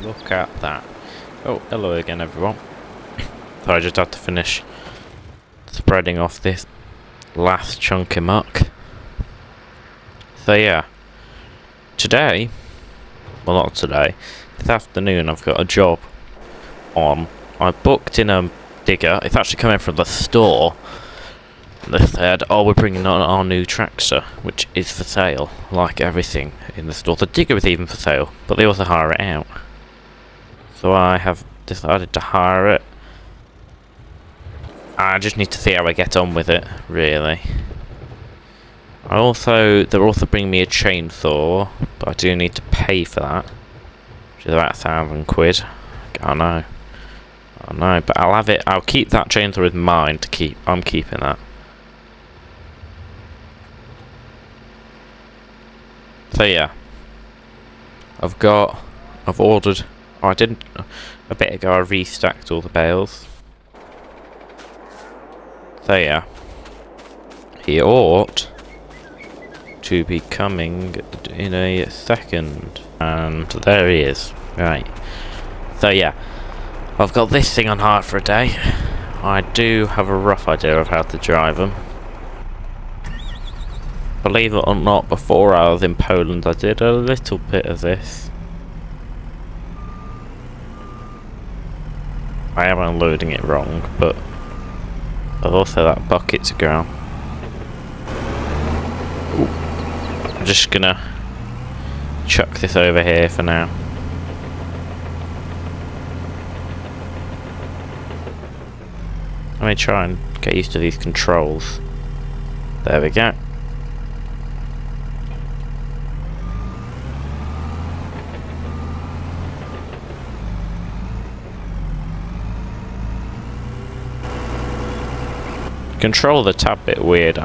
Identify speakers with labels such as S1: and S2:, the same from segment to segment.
S1: Look at that. Oh, hello again, everyone. So I just had to finish spreading off this last chunk of muck. So yeah, today, well not today, this afternoon I've got a job on. I booked in a digger. It's actually coming from the store. They said, oh, we're bringing on our new tractor, which is for sale, like everything in the store. The digger is even for sale, but they also hire it out. So I have decided to hire it. I just need to see how I get on with it, really. They're also bringing me a chainsaw, but I do need to pay for that, which is about £1,000. I know, but I'll have it. I'll keep that chainsaw with mine to keep. I'm keeping that. So yeah, I've ordered. Oh, I didn't. A bit ago, I restacked all the bales. So yeah, he ought to be coming in a second, and there he is. Right. So yeah, I've got this thing on hire for a day. I do have a rough idea of how to drive them. Believe it or not, before I was in Poland, I did a little bit of this. I am unloading it wrong, but there's also that bucket to go. Ooh. I'm just gonna chuck this over here for now. Let me try and get used to these controls. There we go. Control a tad bit weird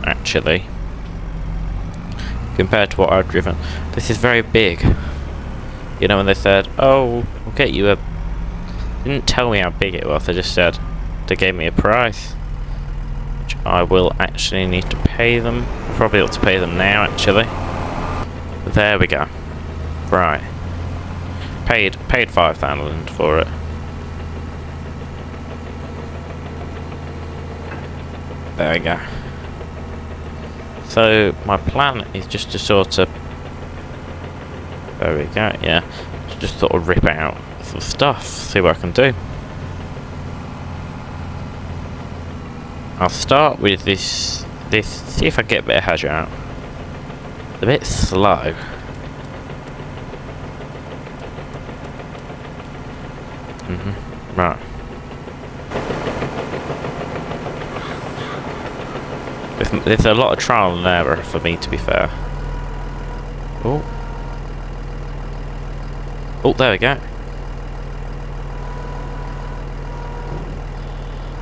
S1: actually compared to what I've driven. This is very big. You know, when they said, oh, we'll get you a... They didn't tell me how big it was, they just said they gave me a price, which I will actually need to pay them. I probably ought to pay them now actually. There we go. Right. Paid 5,000 for it. There we go. So my plan is just to sort of... There we go, yeah. Just sort of rip out some stuff, see what I can do. I'll start with this, see if I get a bit of hedge out. It's a bit slow. Right. There's a lot of trial and error for me, to be fair. Oh. Oh, there we go.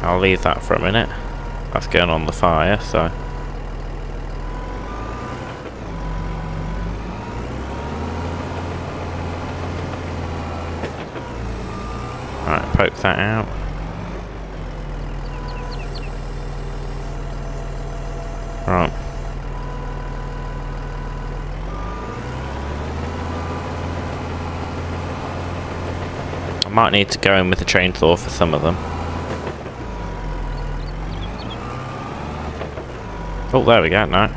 S1: I'll leave that for a minute. That's going on the fire, so... Alright, poke that out. Right. I might need to go in with a chainsaw for some of them. Oh, there we go, no.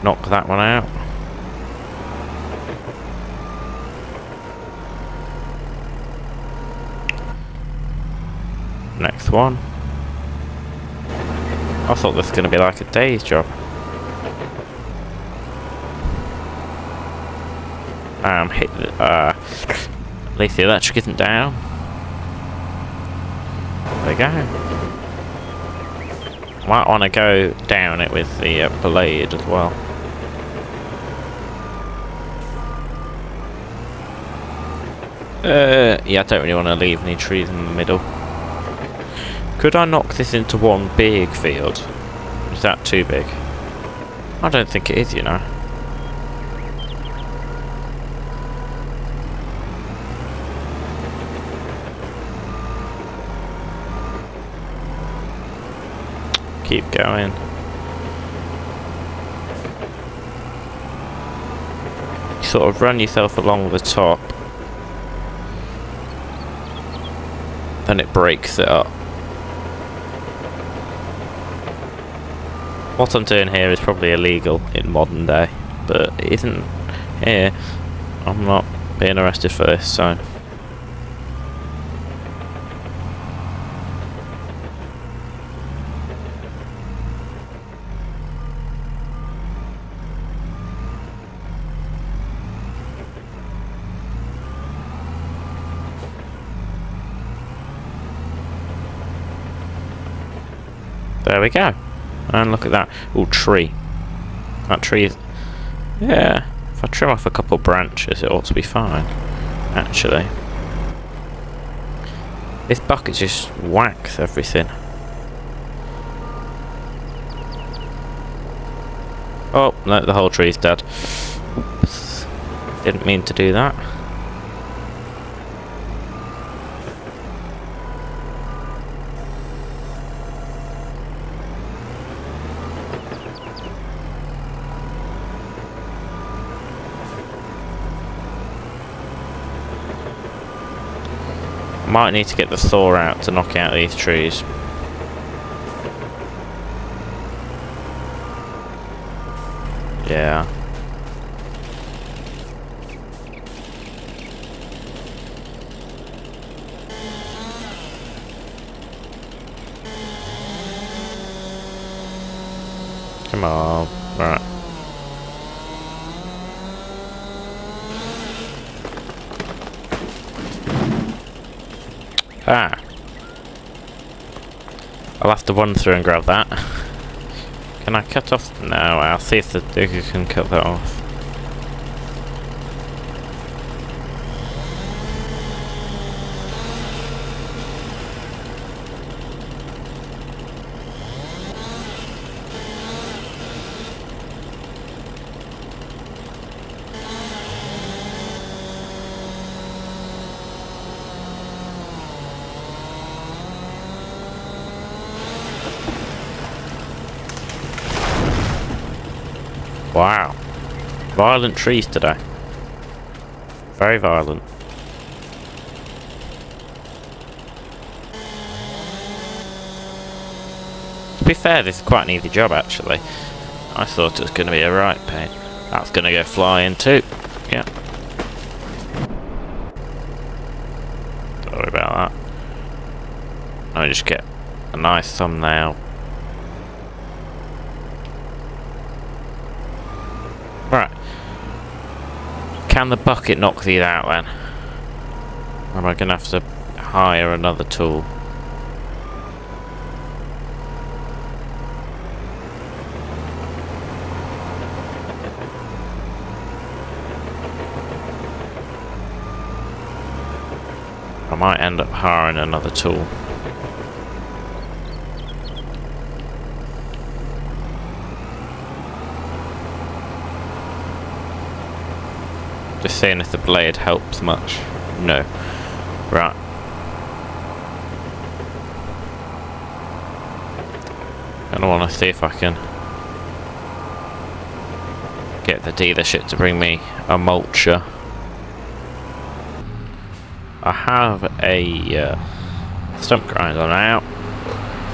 S1: Knock that one out. Next one. I thought this was going to be like a day's job. At least the electric isn't down. There we go. Might want to go down it with the blade as well. Yeah, I don't really want to leave any trees in the middle. Could I knock this into one big field? Is that too big? I don't think it is, you know. Keep going. Sort of run yourself along the top then it breaks it up. What I'm doing here is probably illegal in modern day, but it isn't here. I'm not being arrested for this, so... There we go. And look at that. Ooh, tree. That tree is... Yeah. If I trim off a couple branches, it ought to be fine. Actually. This bucket just whacks everything. Oh, no, the whole tree's dead. Oops. Didn't mean to do that. Might need to get the saw out to knock out these trees. Yeah. Come on. Right. Ah. I'll have to run through and grab that. Can I cut off? No, I'll see if the digger can cut that off. Wow. Violent trees today. Very violent. To be fair, this is quite an easy job actually. I thought it was going to be a right pain. That's going to go flying too. Yeah. Sorry about that. Let me just get a nice thumbnail. Right. Can the bucket knock these out then? Or am I going to have to hire another tool? I might end up hiring another tool. Just seeing if the blade helps much. No. Right. And I want to see if I can get the dealership to bring me a mulcher. I have a stump grinder now,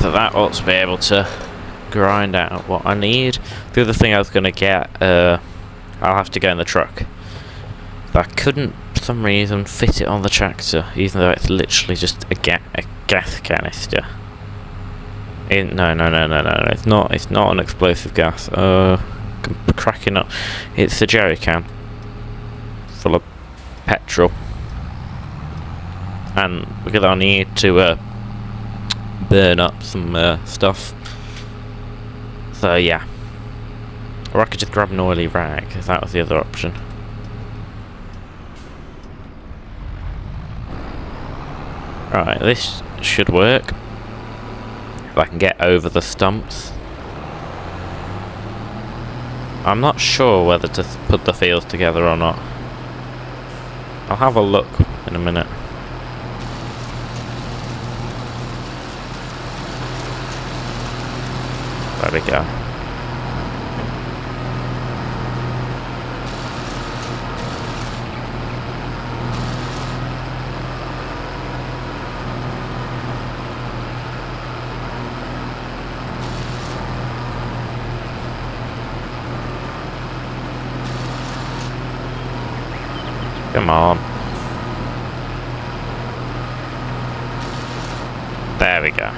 S1: so that ought to be able to grind out what I need. The other thing I was going to get, I'll have to go in the truck. I couldn't, for some reason, fit it on the tractor, even though it's literally just a gas canister. No, it's not an explosive gas. Cracking up. It's a jerry can full of petrol, and because I need to burn up some stuff. So yeah, or I could just grab an oily rag, if that was the other option. Right, this should work. If I can get over the stumps. I'm not sure whether to put the fields together or not. I'll have a look in a minute. There we go. Come on. There we go.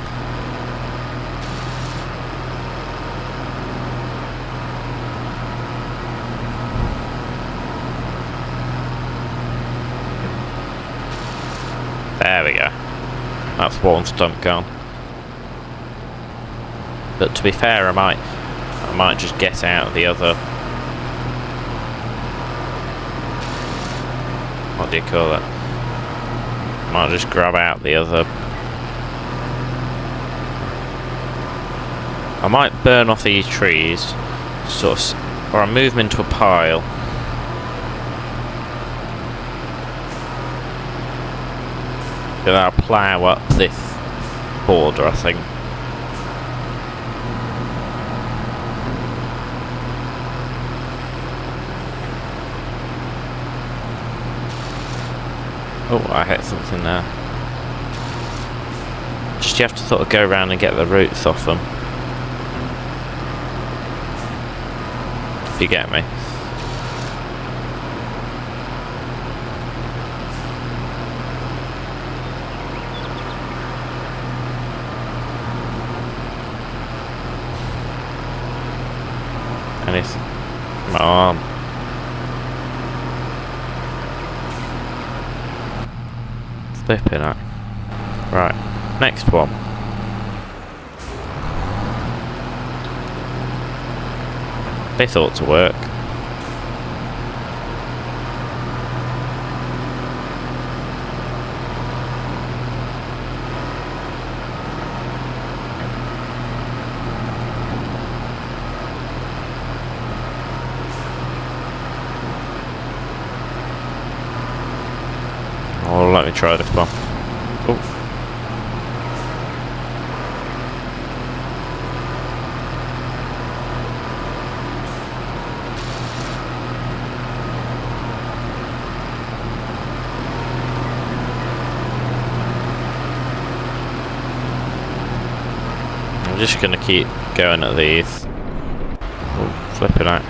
S1: There we go. That's one stump gone. But to be fair, I might just get out the other. What do you call it? Might just grab out the other. I might burn off these trees, sort of, or I move them into a pile. Then I'll plough up this border, I think. Oh, I hit something there. Just you have to sort of go around and get the roots off them. If you get me. And it's... Come on. Flipping it. Right, next one. This ought to work. Oh, let me try this one. Oh. I'm just gonna keep going at these. Oh, flipping out.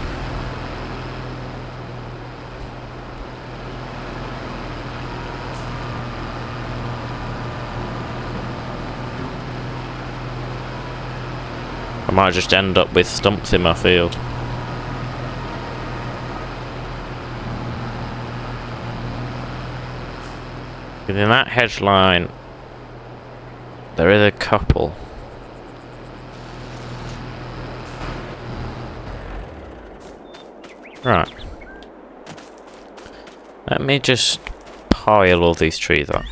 S1: I might just end up with stumps in my field. Within that hedge line, there is a couple. Right. Let me just pile all these trees up.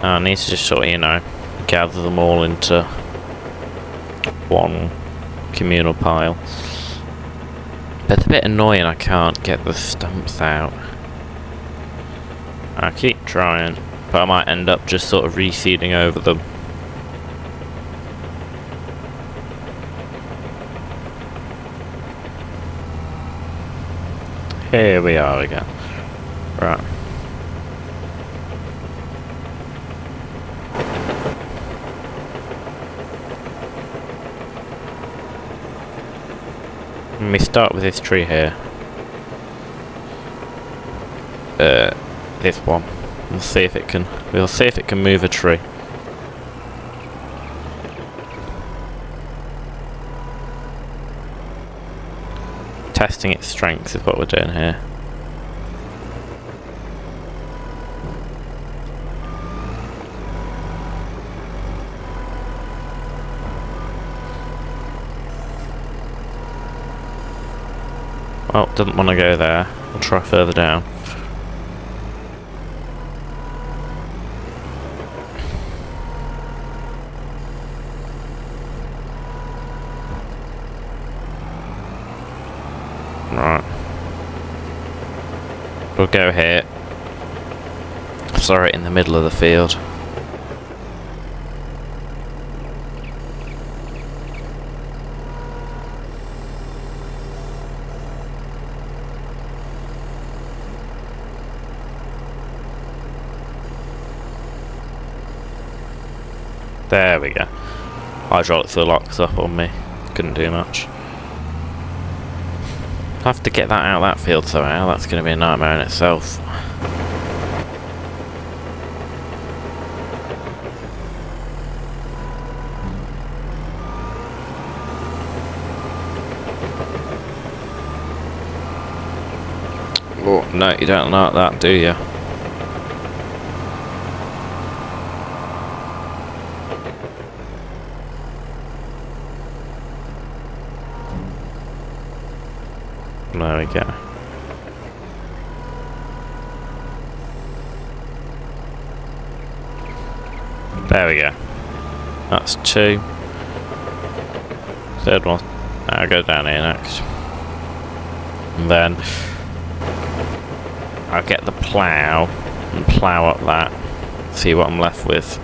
S1: I need to just sort of, you know, gather them all into one communal pile. But it's a bit annoying I can't get the stumps out. I keep trying, but I might end up just sort of reseeding over them. Here we are again. Right. Let me start with this tree here. This one. We'll see if it can move a tree. Testing its strength is what we're doing here. Well, doesn't want to go there. We'll try further down. Right. We'll go here. Sorry, in the middle of the field. There we go. Hydraulics were locked up on me. Couldn't do much. I have to get that out of that field somehow. That's going to be a nightmare in itself. Oh, no, you don't like that, do you? There we go. There we go. That's 2. Third one. I'll go down here next. And then I'll get the plough and plough up that. See what I'm left with.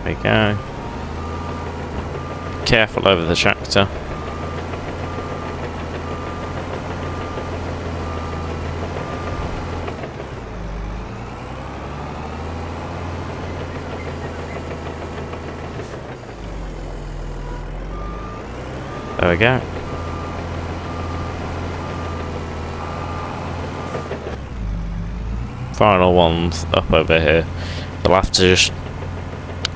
S1: There we go. Careful over the tractor. There we go. Final one's up over here. They'll have to just...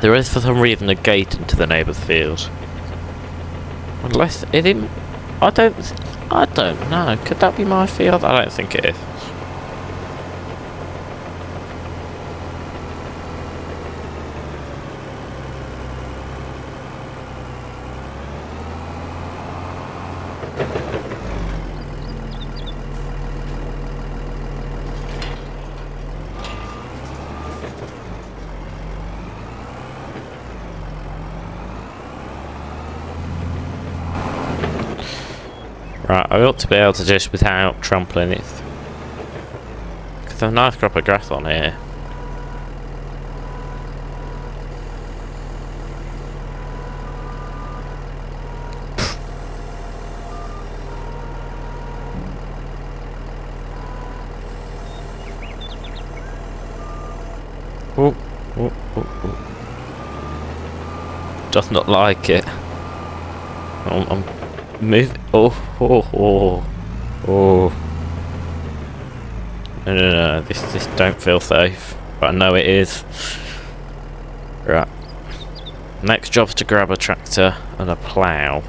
S1: There is for some reason a gate into the neighbour's field. Unless it didn't... I don't know. Could that be my field? I don't think it is. Right, I ought to be able to just without trampling it. Because there's a nice crop of grass on here. Oh, oh, oh, oh. Does not like it. I'm moving. Oh, oh, oh, oh. No. This don't feel safe, but I know it is. Right. Next job's to grab a tractor and a plough.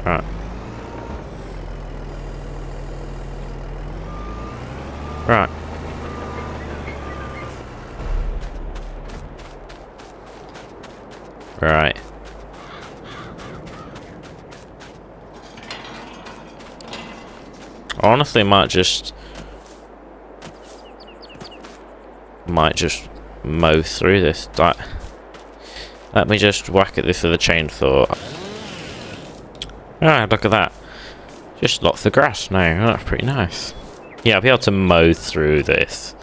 S1: Right. Right. Right. I honestly might just mow through this. Let me just whack at this with a chainsaw. Ah, look at that. Just lots of grass now. Oh, that's pretty nice. Yeah, I'll be able to mow through this.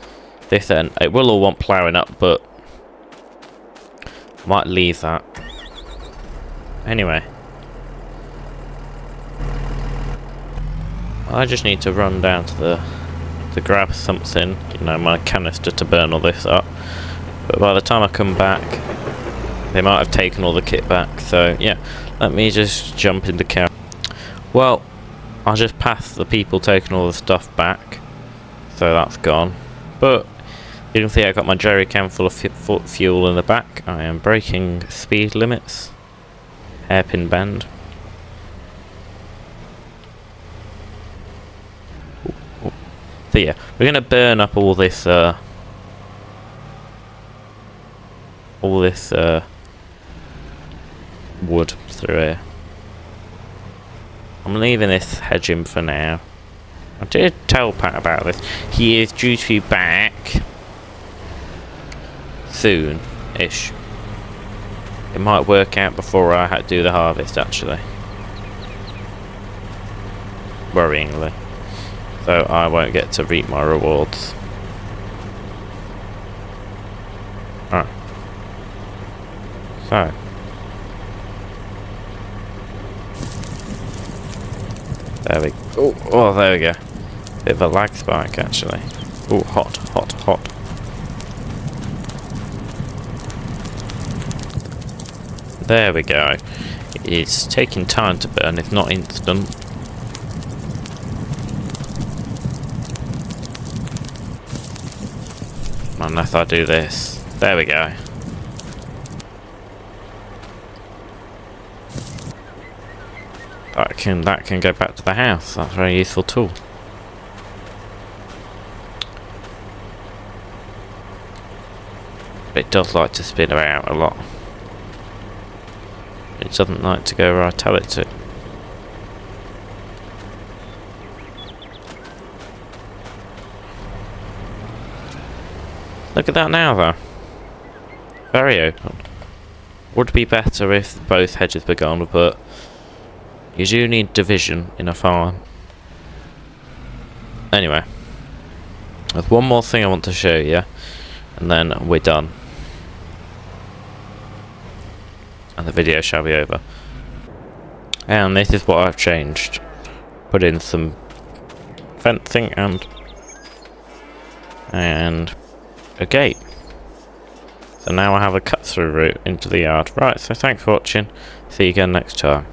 S1: This end. It will all want ploughing up, but I might leave that. Anyway. I just need to run down to grab something, you know, my canister to burn all this up. But by the time I come back, they might have taken all the kit back, so yeah. Let me just jump in the car. Well, I'll just pass the people taking all the stuff back, so that's gone. But you can see I got my jerry can full of fuel in the back. I am breaking speed limits, hairpin bend. So yeah, we're gonna burn up all this wood through here. I'm leaving this hedging for now. I did tell Pat about this. He is due to be back soon-ish. It might work out before I had to do the harvest, actually. Worryingly. So I won't get to reap my rewards. Alright. So. There we go. Oh, there we go. Bit of a lag spike, actually. Oh, hot, hot, hot. There we go. It's taking time to burn, it's not instant. Unless I do this. There we go. That can go back to the house. That's a very useful tool. It does like to spin around a lot. It doesn't like to go where I tell it to. Look at that now though. Very open. Would be better if both hedges were gone, but you do need division in a farm. Anyway. There's one more thing I want to show you, and then we're done. And the video shall be over. And this is what I've changed. Put in some fencing and a gate. So now I have a cut through route into the yard. Right, so thanks for watching. See you again next time.